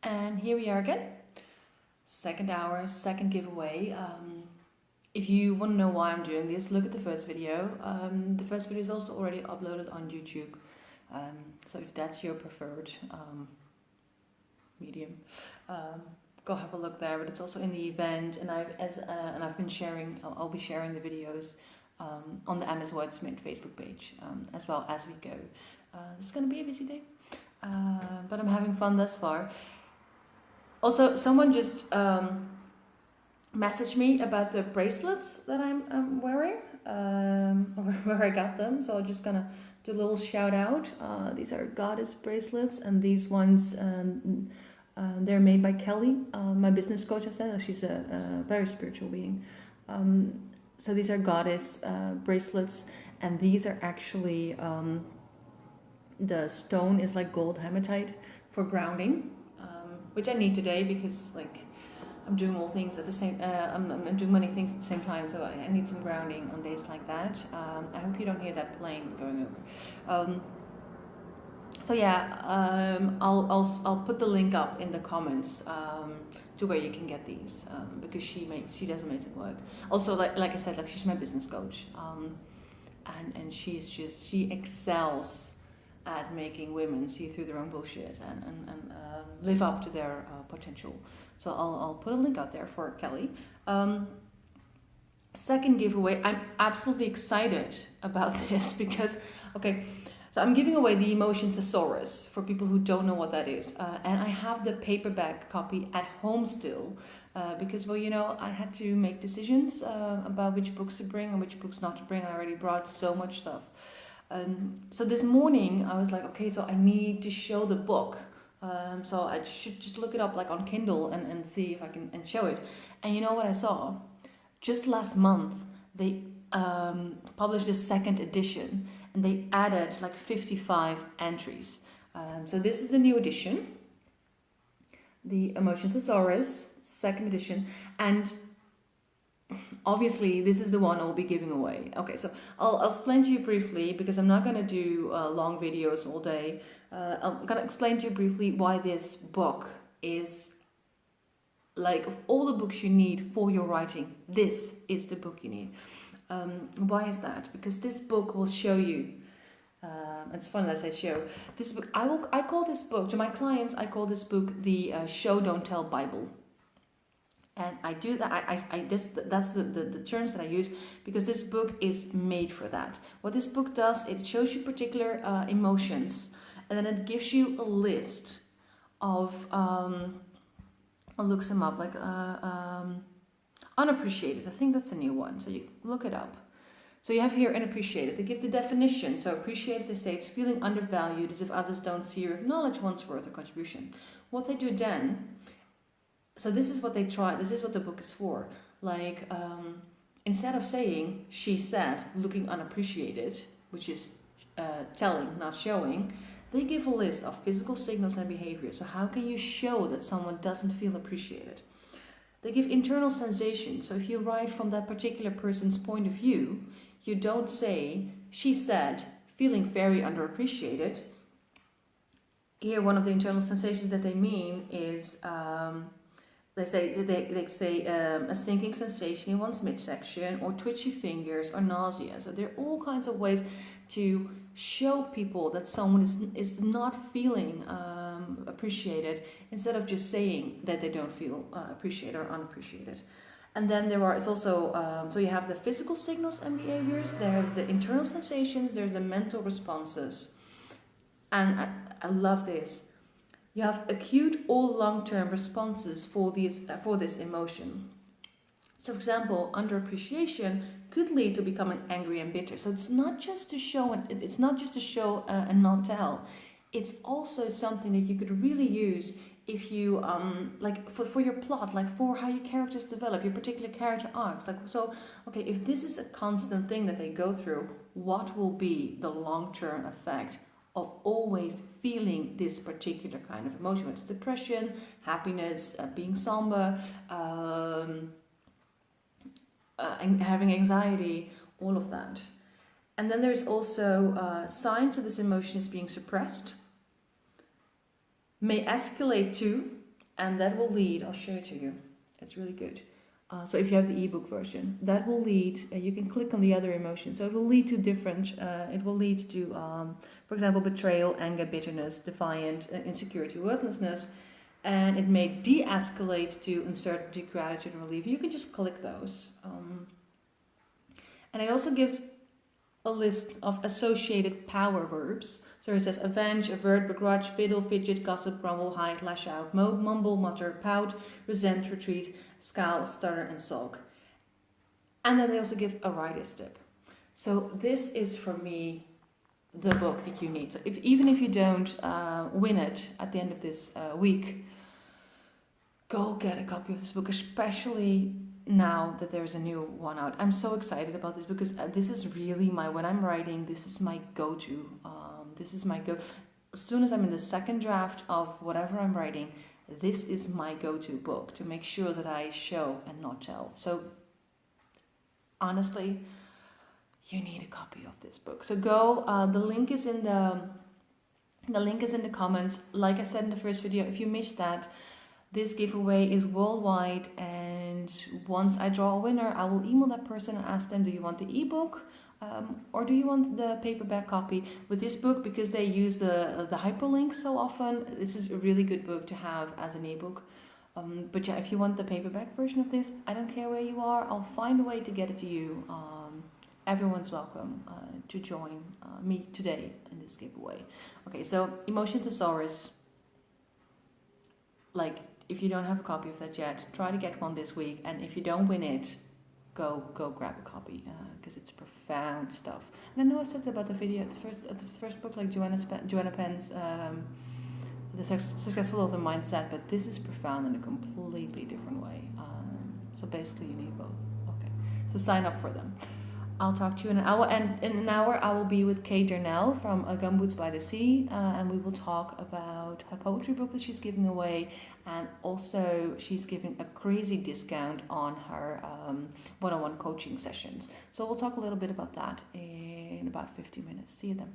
And here we are again. Second hour, second giveaway. If you want to know why I'm doing this, look at the first video. The first video is also already uploaded on YouTube. So if that's your preferred medium, go have a look there. But it's also in the event, and I've been sharing. I'll be sharing the videos on the Wordsmith Facebook page as well as we go. It's going to be a busy day, but I'm having fun thus far. Also, someone just messaged me about the bracelets that I'm wearing, where I got them. So I'm just gonna do a little shout out. These are goddess bracelets, and these ones they're made by Kelly, my business coach. I said she's a very spiritual being. So these are goddess bracelets, and these are actually the stone is like gold hematite for grounding. Which I need today because like I'm doing all things at the same. I'm doing many things at the same time, so I need some grounding on days like that. I hope you don't hear that plane going over. So yeah, I'll put the link up in the comments to where you can get these because she does amazing work. Also, like I said, like she's my business coach, and she excels at making women see through their own bullshit and live up to their potential. So I'll put a link out there for Kelly. Second giveaway, I'm absolutely excited about this because, okay, so I'm giving away the emotion Thesaurus for people who don't know what that is. And I have the paperback copy at home still because, well, you know, I had to make decisions about which books to bring and which books not to bring. I already brought so much stuff. So this morning I was like, okay, so I need to show the book. So I should just look it up like on Kindle and see if I can and show it. And you know what I saw? Just last month they published a second edition and they added like 55 entries. So this is the new edition, the Emotion Thesaurus, second edition, and obviously this is the one I'll be giving away. Okay, so I'll explain to you briefly because I'm not going to do long videos all day. I'm going to explain to you briefly why this book is like of all the books you need for your writing, this is the book you need. Why is that? Because this book will show you, it's fun that I say show, this book, I call this book, to my clients, I call this book the Show Don't Tell Bible. And I do that. That's the terms that I use because this book is made for that. What this book does, it shows you particular emotions, and then it gives you a list of. I'll look some up like unappreciated. I think that's a new one. So you look it up. So you have here unappreciated. They give the definition. So appreciated, they say it's feeling undervalued, as if others don't see or acknowledge one's worth or contribution. What they do then. So this is what they try, this is what the book is for. Like, instead of saying, she said, looking unappreciated, which is telling, not showing, they give a list of physical signals and behaviors. So how can you show that someone doesn't feel appreciated? They give internal sensations. So if you write from that particular person's point of view, you don't say, she said, feeling very underappreciated. Here, one of the internal sensations that they mean is... They say a sinking sensation in one's midsection, or twitchy fingers, or nausea. So there are all kinds of ways to show people that someone is not feeling appreciated, instead of just saying that they don't feel appreciated or unappreciated. And then it's also, so you have the physical signals and behaviors, there's the internal sensations, there's the mental responses. And I love this. You have acute or long-term responses for this emotion. So, for example, underappreciation could lead to becoming angry and bitter. So it's not just to show and not tell. It's also something that you could really use if you like for your plot, like for how your characters develop, your particular character arcs. Like, so, okay, if this is a constant thing that they go through, what will be the long-term effect of always feeling this particular kind of emotion? It's depression, happiness, being somber, having anxiety, all of that. And then there's also signs of this emotion is being suppressed, may escalate to, and that will lead, I'll show it to you, it's really good. So if you have the ebook version, that will lead, you can click on the other emotions, so it will lead to different, it will lead to, for example, betrayal, anger, bitterness, defiant, insecurity, worthlessness, and it may de-escalate to uncertainty, gratitude, and relief. You can just click those. And it also gives a list of associated power verbs. So it says avenge, avert, begrudge, fiddle, fidget, gossip, grumble, hide, lash out, mumble, mutter, pout, resent, retreat, scowl, stutter, and sulk. And then they also give a writer's tip. So this is, for me, the book that you need. So even if you don't win it at the end of this week, go get a copy of this book, especially now that there's a new one out. I'm so excited about this because this is really when I'm writing, this is my go-to. This is my go. As soon as I'm in the second draft of whatever I'm writing, this is my go-to book to make sure that I show and not tell. So honestly, you need a copy of this book. So go. The link is in the comments. Like I said in the first video, if you missed that, this giveaway is worldwide, and once I draw a winner, I will email that person and ask them, do you want the ebook or do you want the paperback copy? With this book, because they use the hyperlinks so often, this is a really good book to have as an ebook. But yeah, if you want the paperback version of this, I don't care where you are, I'll find a way to get it to you. Everyone's welcome to join me today in this giveaway. Okay, so Emotion Thesaurus, if you don't have a copy of that yet, try to get one this week. And if you don't win it, go grab a copy because it's profound stuff. And I know I said that about the video, the first book, like Joanna Penn's The Successful Author Mindset, but this is profound in a completely different way. So basically, you need both. Okay, so sign up for them. I'll talk to you in an hour, and in an hour I will be with Kate Darnell from Gumboots by the Sea, and we will talk about her poetry book that she's giving away, and also she's giving a crazy discount on her one-on-one coaching sessions. So we'll talk a little bit about that in about 50 minutes. See you then.